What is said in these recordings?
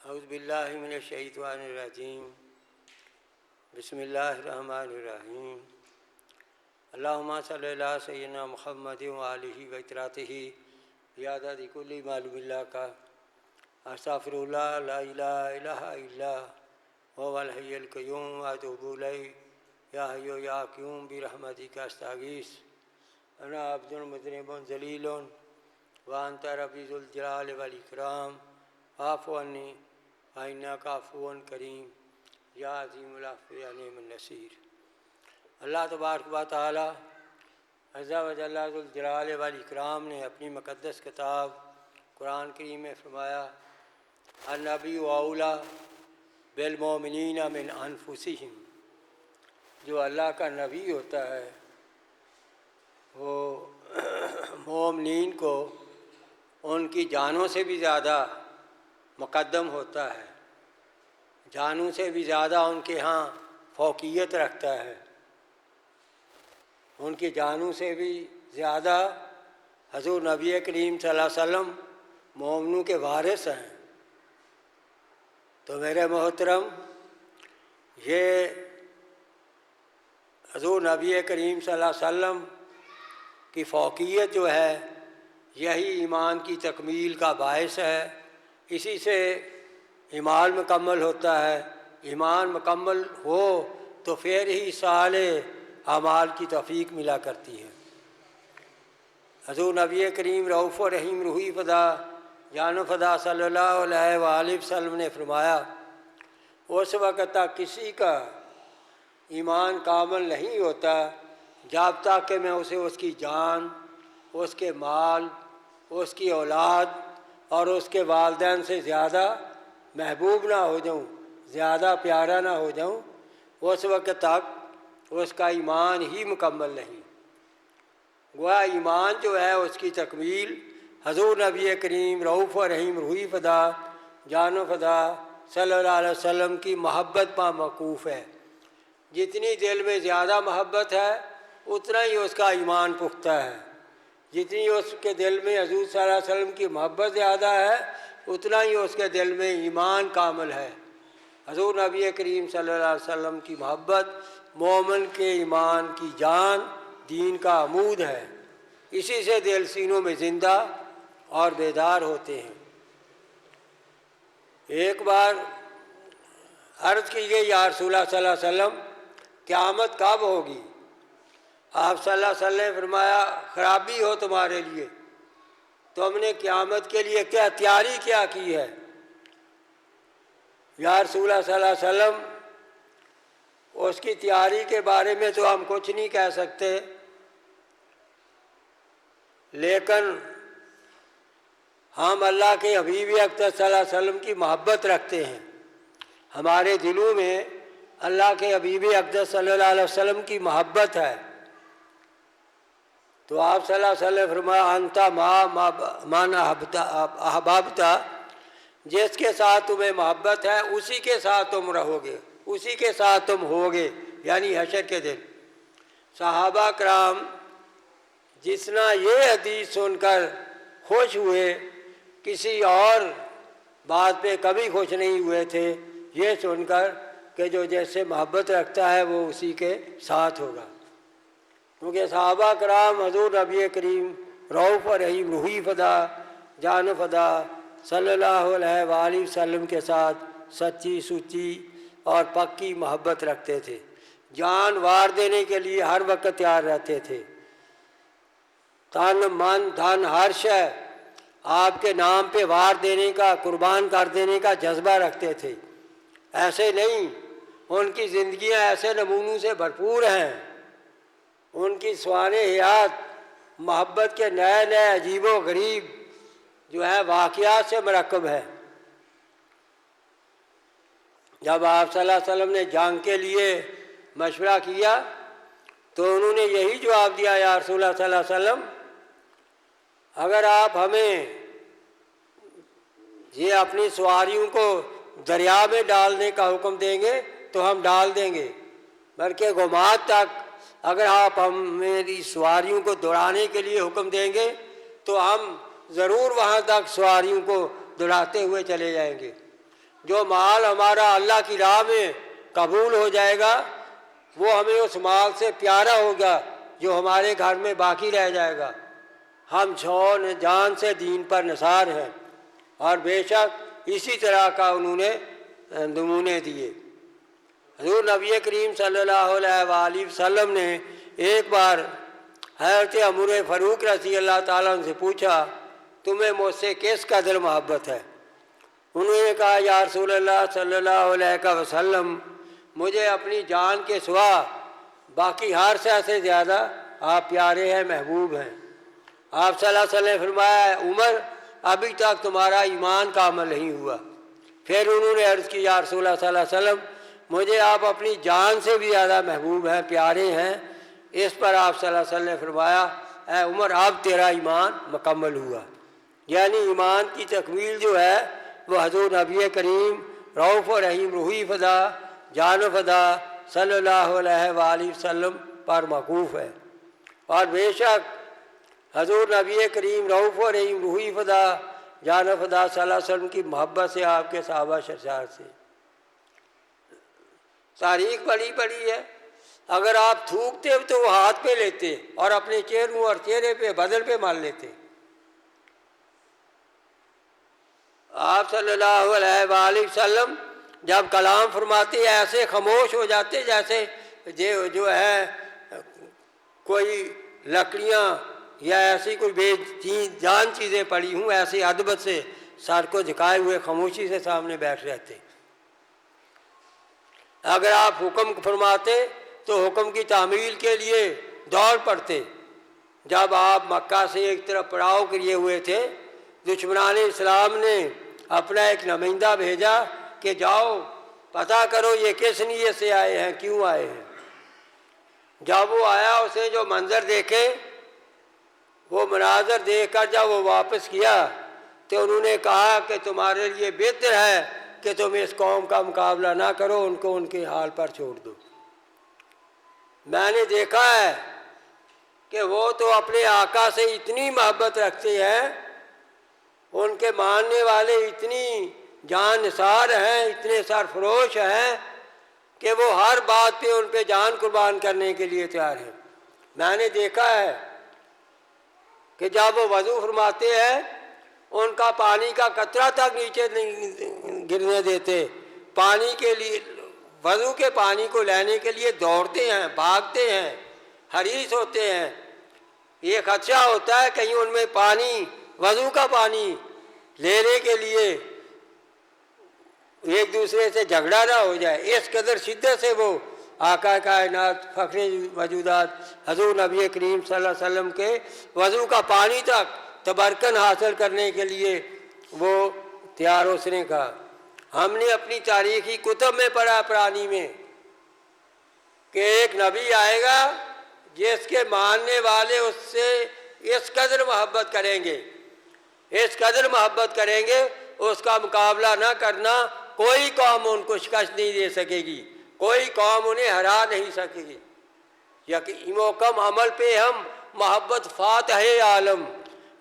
اعوذ باللہ من الشیطان الرجیم بسم اللہ الرحمن الرحیم اللہم صلی اللہ سیدنا محمد وآلہ وطراتہ بیعدد کل معلوم اللہ کا استغفر اللہ لا الہ الا الا هو الحی القیوم واتوب الیہ یا حی یا قیوم برحمتک استغیث انا عبد مذنب ذلیل وانت ربی ذو الجلال والاکرام فاعف عنی فإنک عفو کریم یا عظیم العفو یا نعم النصیر۔ اللہ تبارک و تعالی عز و جل ذو الجلال والاکرام نے اپنی مقدس کتاب قرآن کریم میں فرمایا النبی اولی بالمؤمنین من انفسہم، جو اللہ کا نبی ہوتا ہے وہ مومنین کو ان کی جانوں سے بھی زیادہ مقدم ہوتا ہے، جانوں سے بھی زیادہ ان کے ہاں فوقیت رکھتا ہے، ان کی جانوں سے بھی زیادہ حضور نبی کریم صلی اللہ علیہ وسلم مومنوں کے وارث ہیں۔ تو میرے محترم، یہ حضور نبی کریم صلی اللہ علیہ وسلم کی فوقیت جو ہے یہی ایمان کی تکمیل کا باعث ہے، اسی سے ایمان مکمل ہوتا ہے۔ ایمان مکمل ہو تو پھر ہی صالح اعمال کی توفیق ملا کرتی ہے۔ حضور نبی کریم رؤوف و رحیم روحی فدا جان و فدا صلی اللہ علیہ وآلہ وسلم نے فرمایا اس وقت تک کسی کا ایمان کامل نہیں ہوتا جب تک کہ میں اسے اس کی جان، اس کے مال، اس کی اولاد اور اس کے والدین سے زیادہ محبوب نہ ہو جاؤں، زیادہ پیارا نہ ہو جاؤں، اس وقت تک اس کا ایمان ہی مکمل نہیں۔ گویا ایمان جو ہے اس کی تکمیل حضور نبی کریم رؤوف و رحیم روحی فدا جان و فدا صلی اللہ علیہ وسلم کی محبت پر موقوف ہے۔ جتنی دل میں زیادہ محبت ہے اتنا ہی اس کا ایمان پختہ ہے، جتنی اس کے دل میں حضور صلی اللہ علیہ وسلم کی محبت زیادہ ہے اتنا ہی اس کے دل میں ایمان کامل ہے۔ حضور نبی کریم صلی اللہ علیہ وسلم کی محبت مومن کے ایمان کی جان، دین کا عمود ہے، اسی سے دل سینوں میں زندہ اور بیدار ہوتے ہیں۔ ایک بار عرض کی گئی یا رسول اللہ صلی اللہ علیہ وسلم قیامت کب ہوگی؟ آپ صلی اللہ علیہ وسلم نے فرمایا خرابی ہو تمہارے لیے، تم نے قیامت کے لیے کیا تیاری کیا کی ہے؟ یا رسول اللہ صلی اللہ علیہ وسلم اس کی تیاری کے بارے میں تو ہم کچھ نہیں کہہ سکتے، لیکن ہم اللہ کے حبیب اقدس صلی اللہ علیہ وسلم کی محبت رکھتے ہیں، ہمارے دلوں میں اللہ کے حبیب اقدس صلی اللہ علیہ وسلم کی محبت ہے۔ تو آپ صلی اللہ علیہ وسلم فرمایا انتا من احببتا، جس کے ساتھ تمہیں محبت ہے اسی کے ساتھ تم رہو گے، اسی کے ساتھ تم ہوگے، یعنی حشر کے دن۔ صحابہ کرام جتنا یہ حدیث سن کر خوش ہوئے کسی اور بات پہ کبھی خوش نہیں ہوئے تھے، یہ سن کر کہ جو جیسے محبت رکھتا ہے وہ اسی کے ساتھ ہوگا، کیونکہ صحابہ کرام حضور نبی کریم رؤوف و رحیم روحی فدا جان و فدا صلی اللہ علیہ وآلہ وسلم کے ساتھ سچی سچی اور پکی محبت رکھتے تھے، جان وار دینے کے لیے ہر وقت تیار رہتے تھے، تن من دھن ہر شے آپ کے نام پہ وار دینے کا، قربان کر دینے کا جذبہ رکھتے تھے۔ ایسے نہیں، ان کی زندگیاں ایسے نمونوں سے بھرپور ہیں، ان کی سوانح حیات محبت کے نئے نئے عجیب و غریب جو ہے واقعات سے مرکب ہے۔ جب آپ صلی اللہ علیہ وسلم نے جنگ کے لیے مشورہ کیا تو انہوں نے یہی جواب دیا یا رسول اللہ صلی اللہ علیہ وسلم اگر آپ ہمیں یہ اپنی سواریوں کو دریا میں ڈالنے کا حکم دیں گے تو ہم ڈال دیں گے، بلکہ گمات تک اگر آپ میری سواریوں کو دوڑانے کے لیے حکم دیں گے تو ہم ضرور وہاں تک سواریوں کو دوڑاتے ہوئے چلے جائیں گے۔ جو مال ہمارا اللہ کی راہ میں قبول ہو جائے گا وہ ہمیں اس مال سے پیارا ہوگا جو ہمارے گھر میں باقی رہ جائے گا۔ ہم جان سے دین پر نثار ہیں، اور بے شک اسی طرح کا انہوں نے نمونے دیے۔ حضور نبی کریم صلی اللہ علیہ وآلہ وسلم نے ایک بار حضرت عمر فاروق رضی اللہ تعالیٰ عنہ سے پوچھا تمہیں مجھ سے کس قدر محبت ہے؟ انہوں نے کہا یا رسول اللہ صلی اللہ علیہ وسلم مجھے اپنی جان کے سوا باقی ہر شے سے زیادہ آپ پیارے ہیں، محبوب ہیں۔ آپ صلی اللہ علیہ وسلم نے فرمایا عمر ابھی تک تمہارا ایمان کامل نہیں ہوا۔ پھر انہوں نے عرض کی یا رسول اللہ صلی اللہ علیہ وسلم مجھے آپ اپنی جان سے بھی زیادہ محبوب ہیں، پیارے ہیں۔ اس پر آپ صلی اللہ علیہ وسلم نے فرمایا اے عمر اب تیرا ایمان مکمل ہوا۔ یعنی ایمان کی تکمیل جو ہے وہ حضور نبی کریم رؤوف و رحیم روحی فدا جان و فدا صلی اللہ علیہ وآلہ وسلم پر موقوف ہے، اور بے شک حضور نبی کریم رؤوف و رحیم روحی فدا جان و فدا صلی اللہ علیہ وسلم کی محبت سے آپ کے صحابہ شرشار سے تاریخ بڑی بڑی ہے۔ اگر آپ تھوکتے تو وہ ہاتھ پہ لیتے اور اپنے چہروں اور چہرے پہ بدن پہ مار لیتے۔ آپ صلی اللہ علیہ وآلہ وسلم جب کلام فرماتے ایسے خاموش ہو جاتے جیسے جو ہے کوئی لکڑیاں یا ایسی کوئی بے جان چیزیں پڑی ہوں، ایسی ادب سے سر کو جھکائے ہوئے خاموشی سے سامنے بیٹھ رہتے۔ اگر آپ حکم فرماتے تو حکم کی تعمیل کے لیے دوڑ پڑتے۔ جب آپ مکہ سے ایک طرف پڑاؤ کیے ہوئے تھے، دشمنان اسلام نے اپنا ایک نمائندہ بھیجا کہ جاؤ پتہ کرو یہ کس نیت سے آئے ہیں، کیوں آئے ہیں۔ جب وہ آیا اسے جو منظر دیکھے، وہ مناظر دیکھ کر جب وہ واپس کیا تو انہوں نے کہا کہ تمہارے لیے بہتر ہے کہ تم اس قوم کا مقابلہ نہ کرو، ان کو ان کے حال پر چھوڑ دو۔ میں نے دیکھا ہے کہ وہ تو اپنے آقا سے اتنی محبت رکھتے ہیں، ان کے ماننے والے اتنی جان نثار ہیں، اتنے سرفروش ہیں کہ وہ ہر بات پہ ان پہ جان قربان کرنے کے لیے تیار ہیں۔ میں نے دیکھا ہے کہ جب وہ وضو فرماتے ہیں ان کا پانی کا قطرہ تک نیچے نہیں گرنے دیتے، پانی کے لیے وضو کے پانی کو لینے کے لیے دوڑتے ہیں، بھاگتے ہیں، حریص ہوتے ہیں۔ یہ خدشہ ہوتا ہے کہیں ان میں پانی وضو کا پانی لینے کے لیے ایک دوسرے سے جھگڑا نہ ہو جائے۔ اس قدر شدت سے وہ آقا کائنات فخر وجودات حضور نبی کریم صلی اللہ علیہ وسلم کے وضو کا پانی تک تبرکن حاصل کرنے کے لیے وہ تیار ہونے کا۔ ہم نے اپنی تاریخی کتب میں پڑھا پرانی میں کہ ایک نبی آئے گا جس کے ماننے والے اس سے اس قدر محبت کریں گے، اس قدر محبت کریں گے اس کا مقابلہ نہ کرنا کوئی قوم ان کو شکست نہیں دے سکے گی، کوئی قوم انہیں ہرا نہیں سکے گی۔ یقین و کم عمل پہ ہم محبت فاتح عالم،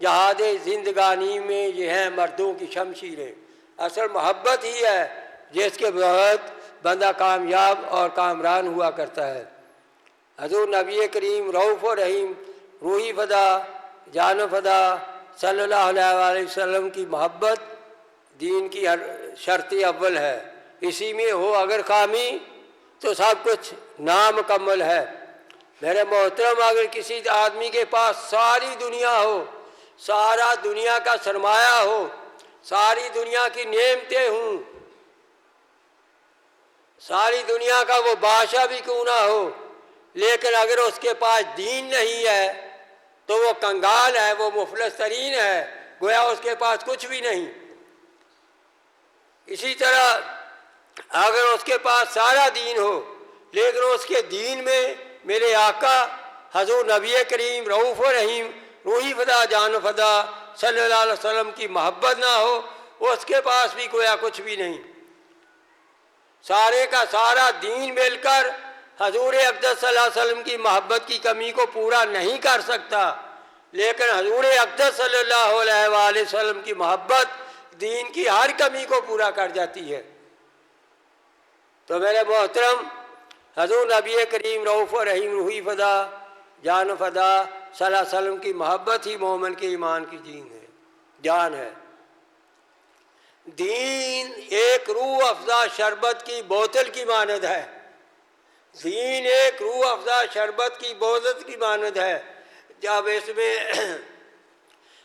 جہاد زندگانی میں یہ ہیں مردوں کی شمشیریں۔ اصل محبت ہی ہے جس کے بغیر بندہ کامیاب اور کامران ہوا کرتا ہے۔ حضور نبی کریم رؤوف و رحیم روحی فدا جان و فدا صلی اللہ علیہ وآلہ وسلم کی محبت دین کی شرط اول ہے۔ اسی میں ہو اگر خامی تو سب کچھ نامکمل ہے۔ میرے محترم اگر کسی آدمی کے پاس ساری دنیا ہو، سارا دنیا کا سرمایہ ہو، ساری دنیا کی نعمتیں ہوں، ساری دنیا کا وہ بادشاہ بھی کیوں نہ ہو، لیکن اگر اس کے پاس دین نہیں ہے تو وہ کنگال ہے، وہ مفلس ترین ہے، گویا اس کے پاس کچھ بھی نہیں۔ اسی طرح اگر اس کے پاس سارا دین ہو لیکن اس کے دین میں میرے آقا حضور نبی کریم رؤوف و رحیم روحی فدا جان و فدا صلی اللہ علیہ وسلم کی محبت نہ ہو، اس کے پاس بھی گویا کچھ بھی نہیں۔ سارے کا سارا دین مل کر حضور اقدس صلی اللہ علیہ وسلم کی محبت کی کمی کو پورا نہیں کر سکتا، لیکن حضور اقدس صلی اللہ علیہ وآلہ وسلم کی محبت دین کی ہر کمی کو پورا کر جاتی ہے۔ تو میرے محترم حضور نبی کریم رؤوف و رحیم روحی فدا جان و فدا صلی اللہ علیہ وسلم کی محبت ہی مومن کے ایمان کی جان ہے. دین ایک روح افزا شربت کی بوتل کی مانند ہے. دین ایک روح افزا شربت کی بوتل کی مانند ہے. جب اس میں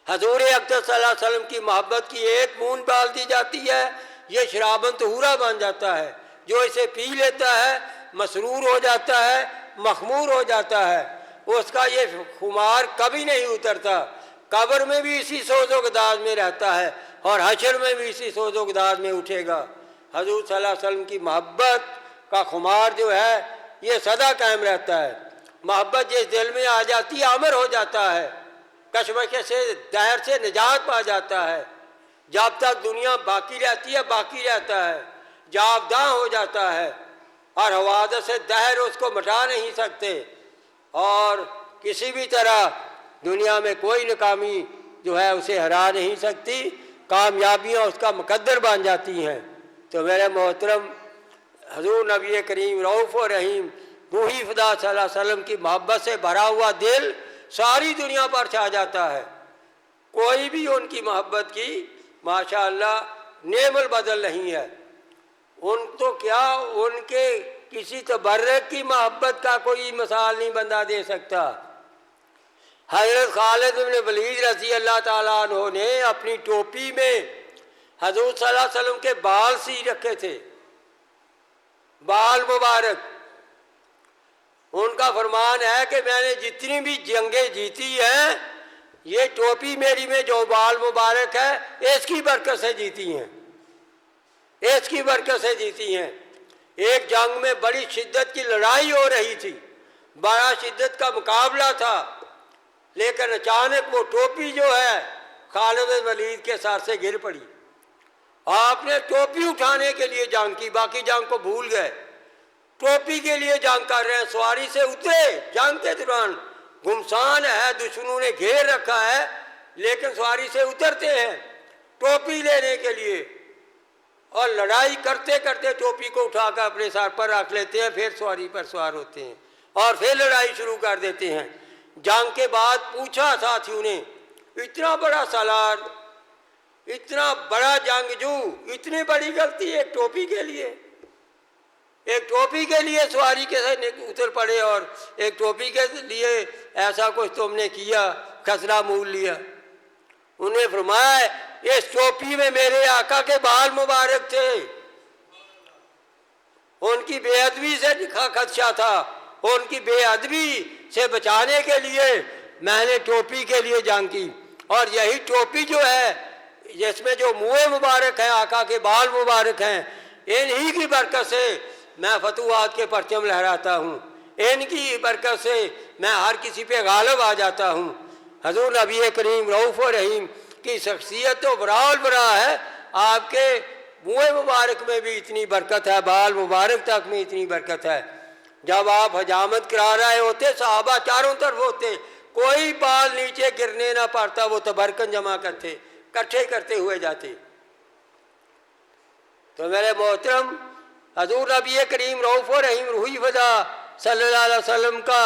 حضور اقدس صلی اللہ علیہ وسلم کی محبت کی ایک بوند ڈال دی جاتی ہے، یہ شرابن طہورا بن جاتا ہے. جو اسے پی لیتا ہے مسرور ہو جاتا ہے، مخمور ہو جاتا ہے. اس کا یہ خمار کبھی نہیں اترتا. قبر میں بھی اسی سوز و گداز میں رہتا ہے اور حشر میں بھی اسی سوز و گداز میں اٹھے گا. حضور صلی اللہ علیہ وسلم کی محبت کا خمار جو ہے یہ سدا قائم رہتا ہے. محبت جس دل میں آ جاتی ہے امر ہو جاتا ہے، کشمکش سے دہر سے نجات پا جاتا ہے. جب تک دنیا باقی رہتی ہے باقی رہتا ہے، جاوداں ہو جاتا ہے اور حوادث سے دہر اس کو مٹا نہیں سکتے. اور کسی بھی طرح دنیا میں کوئی ناکامی جو ہے اسے ہرا نہیں سکتی. کامیابیاں اس کا مقدر بن جاتی ہیں. تو میرے محترم حضور نبی کریم رؤوف و رحیم روحی فدا صلی اللہ علیہ وسلم کی محبت سے بھرا ہوا دل ساری دنیا پر چھا جاتا ہے. کوئی بھی ان کی محبت کی ماشاءاللہ نعم البدل نہیں ہے. ان تو کیا ان کے کسی تبرک کی محبت کا کوئی مثال نہیں بندہ دے سکتا. حضرت خالد بن ولید رضی اللہ تعالیٰ عنہ نے اپنی ٹوپی میں حضور صلی اللہ علیہ وسلم کے بال سی رکھے تھے، بال مبارک. ان کا فرمان ہے کہ میں نے جتنی بھی جنگیں جیتی ہیں یہ ٹوپی میری میں جو بال مبارک ہے اس کی برکت سے جیتی ہیں، اس کی برکت سے جیتی ہیں. ایک جنگ میں بڑی شدت کی لڑائی ہو رہی تھی، بڑا شدت کا مقابلہ تھا، لیکن اچانک وہ ٹوپی جو ہے خالد بن ولید کے سر سے گر پڑی. آپ نے ٹوپی اٹھانے کے لیے جنگ کی، باقی جنگ کو بھول گئے. ٹوپی کے لیے جنگ کر رہے ہیں، سواری سے اترے. جنگ کے دوران گمسان ہے، دشمنوں نے گھیر رکھا ہے، لیکن سواری سے اترتے ہیں ٹوپی لینے کے لیے اور لڑائی کرتے کرتے ٹوپی کو اٹھا کر اپنے سر پر رکھ لیتے ہیں. پھر سواری پر سوار ہوتے ہیں اور پھر لڑائی شروع کر دیتے ہیں. جنگ کے بعد پوچھا ساتھیوں نے، اتنا بڑا سالار، اتنا بڑا جنگجو، اتنی بڑی غلطی ایک ٹوپی کے لیے؟ ایک ٹوپی کے لیے سواری کے اتر پڑے اور ایک ٹوپی کے لیے ایسا کچھ تم نے کیا، خسرہ مول لیا. انہیں فرمایا اس ٹوپی میں میرے آقا کے بال مبارک تھے، ان کی بے ادبی سے خدشہ تھا. ان کی بے ادبی سے بچانے کے لیے میں نے ٹوپی کے لیے جنگ کی. اور یہی ٹوپی جو ہے جس میں جو منہ مبارک ہیں، آقا کے بال مبارک ہیں، انہی کی برکت سے میں فتوحات کے پرچم لہراتا ہوں. ان کی برکت سے میں ہر کسی پہ غالب آ جاتا ہوں. حضور نبی کریم رؤوف و رحیم کی شخصیت تو برا برا ہے، آپ کے منہ مبارک میں بھی اتنی برکت ہے، بال مبارک تک میں اتنی برکت ہے. جب آپ حجامت کرا رہے ہوتے صحابہ چاروں طرف ہوتے، کوئی بال نیچے گرنے نہ پڑتا، وہ تبرکن جمع کرتے، کٹھے کرتے ہوئے جاتے. تو میرے محترم حضور نبی کریم رؤوف و رحیم روحی فدا صلی اللہ علیہ وسلم کا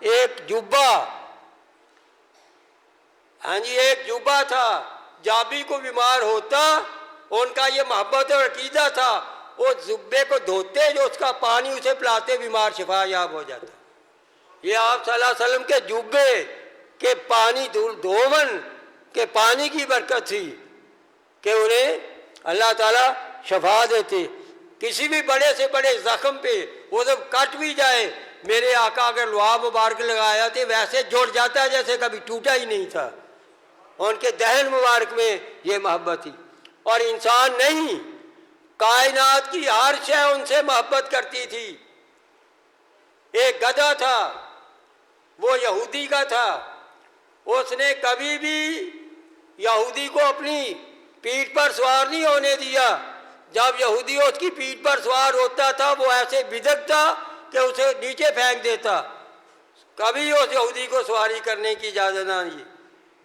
ایک جبہ، ہاں جی ایک جبہ تھا. جب بھی کوئی بیمار ہوتا ان کا یہ محبت اور عقیدہ تھا، وہ جبے کو دھوتے، جو اس کا پانی اسے پلاتے، بیمار شفا یاب ہو جاتا. یہ آپ صلی اللہ علیہ وسلم کے جبے کے پانی دھون کے پانی کی برکت تھی کہ انہیں اللہ تعالیٰ شفا دیتے. کسی بھی بڑے سے بڑے زخم پہ وہ جب کٹ بھی جائے، میرے آقا اگر لعاب مبارک لگایا تو ویسے جڑ جاتا ہے جیسے کبھی ٹوٹا ہی نہیں تھا. ان کے دہن مبارک میں یہ محبت تھی. اور انسان نہیں، کائنات کی ہر شے ان سے محبت کرتی تھی. ایک گدھا تھا، وہ یہودی کا تھا، اس نے کبھی بھی یہودی کو اپنی پیٹھ پر سوار نہیں ہونے دیا. جب یہودی اس کی پیٹھ پر سوار ہوتا تھا وہ ایسے بدکتا کہ اسے نیچے پھینک دیتا. کبھی اس یہودی کو سواری کرنے کی اجازت نہ دی.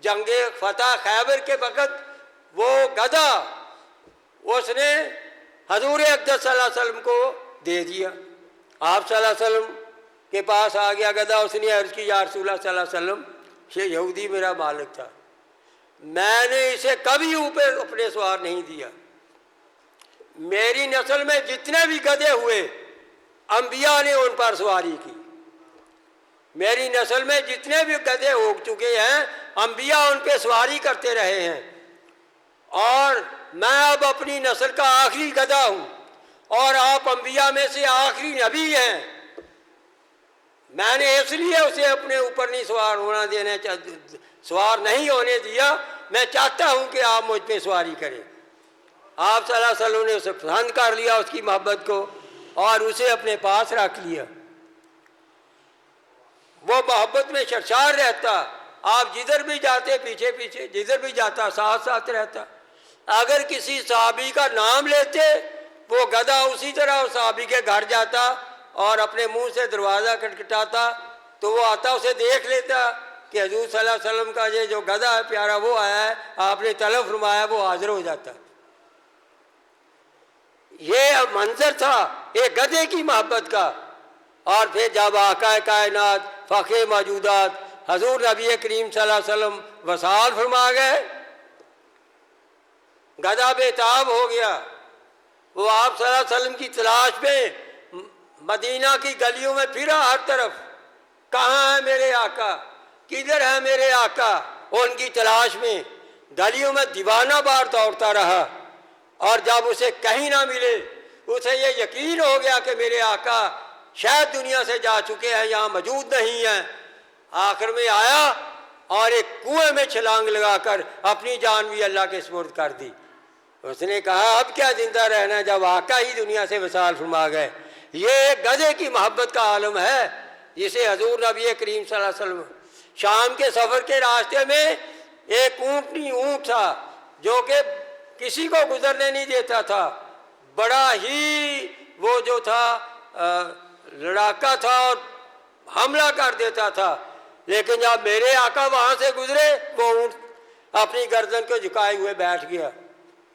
جنگ فتح خیبر کے وقت وہ گدھا، اس نے حضور اقدس صلی اللہ علیہ وسلم کو دے دیا۔ آپ صلی اللہ علیہ وسلم کے پاس آ گیا گدھا، اس نے عرض کی یا رسول اللہ صلی اللہ علیہ وسلم، یہ یہودی میرا مالک تھا، میں نے اسے کبھی اوپر اپنے سوار نہیں دیا، میری نسل میں جتنے بھی گدھے ہوئے انبیاء نے ان پر سواری کی، میری نسل میں جتنے بھی گدھے ہو چکے ہیں انبیاء ان پہ سواری کرتے رہے ہیں، اور میں اب اپنی نسل کا آخری گدھا ہوں اور آپ انبیاء میں سے آخری نبی ہیں، میں نے اس لیے اسے اپنے اوپر نہیں سوار نہیں ہونے دیا، میں چاہتا ہوں کہ آپ مجھ پہ سواری کریں۔ آپ صلی اللہ علیہ وسلم نے اسے پسند کر لیا، اس کی محبت کو، اور اسے اپنے پاس رکھ لیا۔ وہ محبت میں سرشار رہتا، آپ جدھر بھی جاتے پیچھے پیچھے، جدھر بھی جاتا ساتھ ساتھ رہتا۔ اگر کسی صحابی کا نام لیتے وہ گدھا اسی طرح اس صحابی کے گھر جاتا اور اپنے منہ سے دروازہ کھٹکھٹاتا، تو وہ آتا اسے دیکھ لیتا کہ حضور صلی اللہ علیہ وسلم کا یہ جو گدھا ہے پیارا وہ آیا ہے، آپ نے طلب فرمایا، وہ حاضر ہو جاتا۔ یہ منظر تھا ایک گدھے کی محبت کا۔ اور پھر جب آقا کائنات فخر موجودات حضور نبی کریم صلی اللہ علیہ وسلم وصال فرما گئے، گدھا بے تاب ہو گیا، وہ آپ صلی اللہ علیہ وسلم کی تلاش میں مدینہ کی گلیوں میں پھرا ہر طرف، کہاں ہے میرے آقا، کدھر ہے میرے آقا، ان کی تلاش میں گلیوں میں دیوانہ بار دوڑتا رہا، اور جب اسے کہیں نہ ملے اسے یہ یقین ہو گیا کہ میرے آقا شاید دنیا سے جا چکے ہیں، یہاں موجود نہیں ہیں۔ آخر میں آیا اور ایک کنویں میں چھلانگ لگا کر اپنی جان بھی اللہ کے سپرد کر دی۔ اس نے کہا اب کیا زندہ رہنا جب آقا ہی دنیا سے وصال فرما گئے۔ یہ ایک گدھے کی محبت کا عالم ہے جسے حضور نبی کریم صلی اللہ علیہ وسلم، شام کے سفر کے راستے میں ایک اونٹ تھا جو کہ کسی کو گزرنے نہیں دیتا تھا، بڑا ہی وہ جو تھا لڑاکا تھا اور حملہ کر دیتا تھا، لیکن جب میرے آقا وہاں سے گزرے وہ اونٹ اپنی گردن کو جھکائے ہوئے بیٹھ گیا۔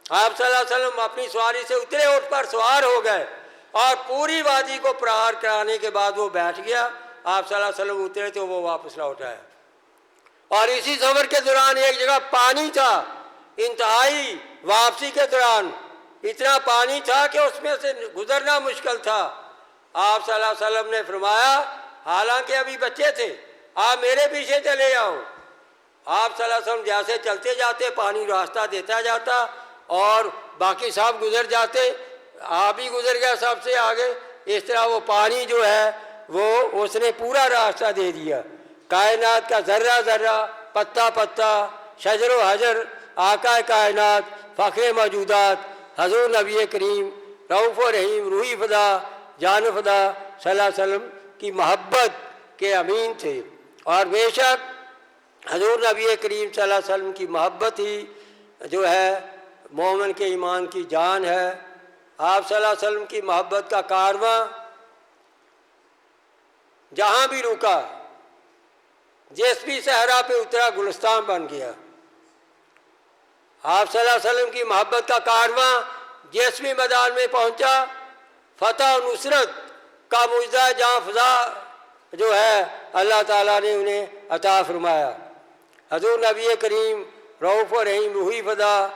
آپ صلی اللہ علیہ وسلم اپنی سواری سے اترے، اونٹ پر سوار ہو گئے اور پوری وادی کو پرہار کرانے کے بعد وہ بیٹھ گیا۔ آپ صلی اللہ علیہ وسلم اترے تو وہ واپس لوٹ آیا، اور اسی سفر کے دوران ایک جگہ پانی تھا، انتہائی واپسی کے دوران اتنا پانی تھا کہ اس میں سے گزرنا مشکل تھا۔ آپ صلی اللہ علیہ وسلم نے فرمایا حالانکہ ابھی بچے تھے، آپ میرے پیچھے چلے آؤ۔ آپ صلی اللہ علیہ وسلم جیسے چلتے جاتے پانی راستہ دیتا جاتا اور باقی سب گزر جاتے، آپ ہی گزر گیا سب سے آگے۔ اس طرح وہ پانی جو ہے وہ اس نے پورا راستہ دے دیا، کائنات کا ذرہ ذرہ، پتا پتا، شجر و حجر، آقا کائنات فخر موجودات حضور نبی کریم رؤوف و رحیم روحی فدا جان فدا صلی اللہ علیہ وسلم کی محبت کے امین تھے، اور بے شک حضور نبی کریم صلی اللہ علیہ وسلم کی محبت ہی جو ہے مومن کے ایمان کی جان ہے۔ آپ صلی اللہ علیہ وسلم کی محبت کا کارواں جہاں بھی رکا، جس بھی صحرا پہ اترا گلستان بن گیا۔ آپ صلی اللہ علیہ وسلم کی محبت کا کارواں جس بھی میدان میں پہنچا فتح و نصرت کا معجزہ جہاں فضا جو ہے اللہ تعالیٰ نے انہیں عطا فرمایا۔ حضور نبی کریم رؤوف و رحیم روحی فدا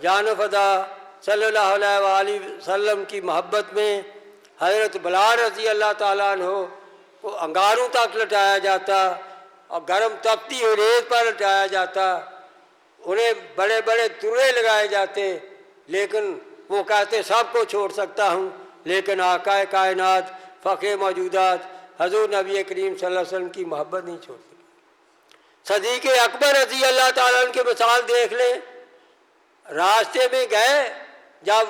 جان فدا صلی اللہ علیہ وآلہ وسلم کی محبت میں حضرت بلال رضی اللہ تعالیٰ عنہ کو انگاروں تک لٹایا جاتا اور گرم تپتی ہوئی ریت پر لٹایا جاتا، انہیں بڑے بڑے درے لگائے جاتے، لیکن وہ کہتے سب کو چھوڑ سکتا ہوں لیکن آقا کائنات فخر موجودات حضور نبی کریم صلی اللہ علیہ وسلم کی محبت نہیں چھوڑ سکتے۔ صدیق اکبر رضی اللہ تعالیٰ عنہ کی مثال دیکھ لیں، راستے میں گئے، جب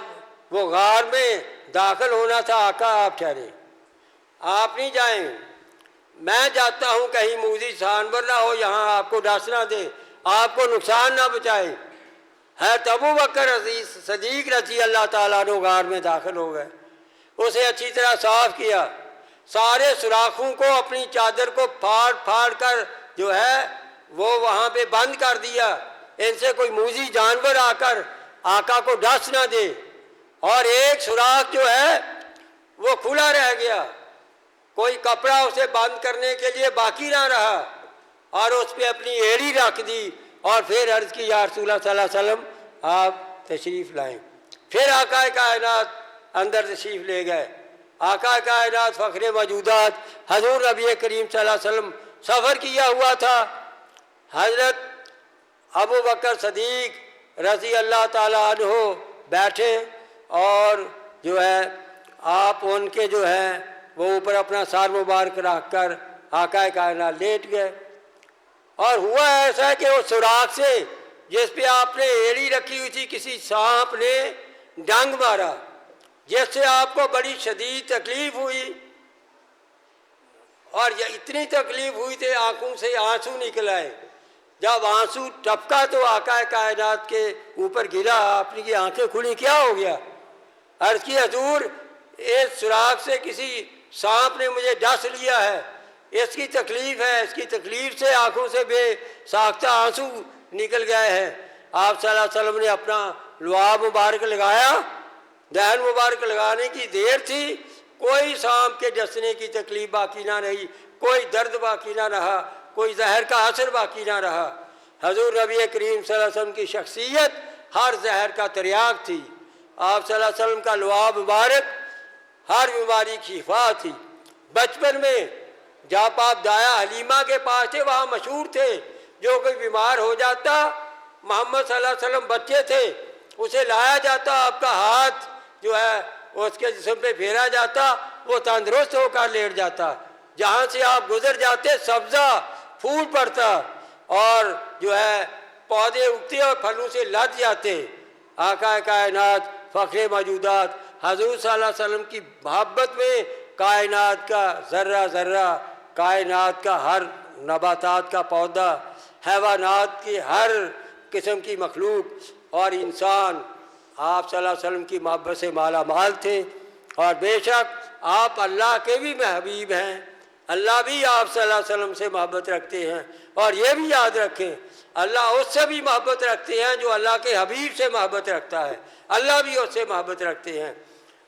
وہ غار میں داخل ہونا تھا آقا آپ ٹھہرے، آپ نہیں جائیں، میں جاتا ہوں کہیں موذی جانور نہ ہو یہاں آپ کو ڈس نہ دے، آپ کو نقصان نہ پہنچائے۔ حضرت ابو بکر صدیق رضی اللہ تعالیٰ عنہ غار میں داخل ہو گئے، اسے اچھی طرح صاف کیا، سارے سوراخوں کو اپنی چادر کو پھاڑ پھاڑ کر جو ہے وہ وہاں پہ بند کر دیا، ان سے کوئی موذی جانور آ کر آقا کو ڈس نہ دے۔ اور ایک سوراخ جو ہے وہ کھلا رہ گیا، کوئی کپڑا اسے بند کرنے کے لیے باقی نہ رہا، اور اس پہ اپنی ایڑی رکھ دی اور پھر عرض کی یا رسول اللہ صلی اللہ علیہ وسلم آپ تشریف لائیں۔ پھر آقا کائنات اندر تشریف لے گئے۔ آقا کائنات فخر موجودات حضور نبی کریم صلی اللہ علیہ وسلم سفر کیا ہوا تھا، حضرت ابو بکر صدیق رضی اللہ تعالیٰ عنہ بیٹھے اور جو ہے آپ ان کے جو ہے وہ اوپر اپنا سار مبارک رکھ کر آقا کائنات لیٹ گئے، اور ہوا ایسا ہے کہ وہ سوراخ سے جس پہ آپ نے ایڑی رکھی ہوئی تھی کسی سانپ نے ڈنگ مارا، جس سے آپ کو بڑی شدید تکلیف ہوئی، اور یہ اتنی تکلیف ہوئی تھی آنکھوں سے آنسو نکل آئے۔ جب آنسو ٹپکا تو آقا کائنات کے اوپر گرا، آپ کی آنکھیں کھلی، کیا ہو گیا؟ عرض کی حضور اس سوراخ سے کسی سانپ نے مجھے ڈس لیا ہے، اس کی تکلیف ہے، اس کی تکلیف سے آنکھوں سے بے ساختہ آنسو نکل گئے ہیں۔ آپ صلی اللہ علیہ وسلم نے اپنا لعاب مبارک لگایا، دہن مبارک لگانے کی دیر تھی، کوئی سانپ کے ڈسنے کی تکلیف باقی نہ رہی، کوئی درد باقی نہ رہا، کوئی زہر کا اثر باقی نہ رہا۔ حضور نبی کریم صلی اللہ علیہ وسلم کی شخصیت ہر زہر کا تریاق تھی، آپ صلی اللہ علیہ وسلم کا لعاب مبارک ہر بیماری کی شفا تھی۔ بچپن میں جب آپ دایا حلیمہ کے پاس تھے وہاں مشہور تھے، جو کوئی بیمار ہو جاتا، محمد صلی اللہ علیہ وسلم بچے تھے، اسے لایا جاتا، آپ کا ہاتھ جو ہے اس کے جسم پہ پھیرا جاتا، وہ تندرست ہو کر لیٹ جاتا، جہاں سے آپ گزر جاتے سبزہ پھول پڑتا اور جو ہے پودے اگتے اور پھلوں سے لد جاتے۔ آقا کائنات فخر موجودات حضور صلی اللہ علیہ وسلم کی محبت میں کائنات کا ذرہ ذرہ، کائنات کا ہر نباتات کا پودا، حیوانات کی ہر قسم کی مخلوق اور انسان آپ صلی اللہ علیہ وسلم کی محبت سے مالا مال تھے۔ اور بے شک آپ اللہ کے بھی محبوب ہیں، اللہ بھی آپ صلی اللہ علیہ وسلم سے محبت رکھتے ہیں، اور یہ بھی یاد رکھیں اللہ اس سے بھی محبت رکھتے ہیں جو اللہ کے حبیب سے محبت رکھتا ہے، اللہ بھی اس سے محبت رکھتے ہیں۔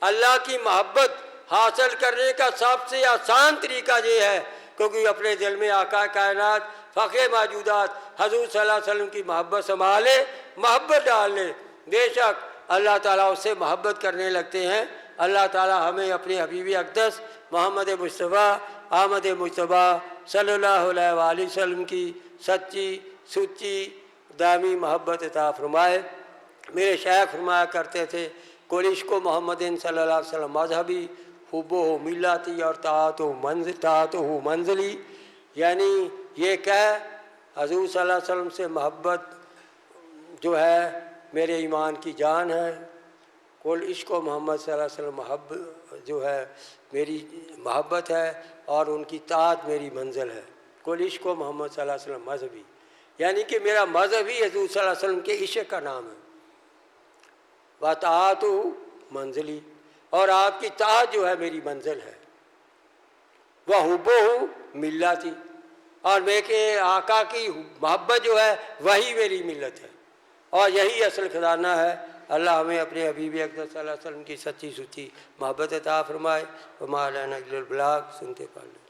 اللہ کی محبت حاصل کرنے کا سب سے آسان طریقہ یہ ہے کیونکہ اپنے دل میں آقا کائنات فخر موجودات حضور صلی اللہ علیہ وسلم کی محبت سنبھالے، محبت ڈال لے، بے شک اللہ تعالیٰ اس سے محبت کرنے لگتے ہیں۔ اللہ تعالیٰ ہمیں اپنے حبیب اقدس محمد مصطفیٰ احمد مجتبیٰ صلی اللہ علیہ وآلہ وسلم کی سچی سچی دائمی محبت عطا فرمائے۔ میرے شیخ فرمایا کرتے تھے کل عشق و محمد صلی اللہ علیہ وسلم مذہبی حب و ملاتی اور طاعت و منزلی، یعنی یہ کہہ حضور صلی اللہ علیہ وسلم سے محبت جو ہے میرے ایمان کی جان ہے، کل عشق و محمد صلی اللہ علیہ وسلم محبت جو ہے میری محبت ہے، اور ان کی طاعت میری منزل ہے۔ کل عشق و محمد صلی اللہ علیہ وسلم مذہبی، یعنی کہ میرا مذہب ہی حضور صلی اللہ علیہ وسلم کے عشق کا نام ہے، وطاعت منزلی، اور آپ کی طاعت جو ہے میری منزل ہے، وہ حب ملاتی، اور میں کہ آقا کی محبت جو ہے وہی میری ملت ہے، اور یہی اصل خزانہ ہے۔ اللہ ہمیں اپنے حبیب اقدس صلی اللہ علیہ وسلم کی سچی سچی محبت عطا فرمائے۔ وما علینا الا البلاغ، سنتے پڑھنا۔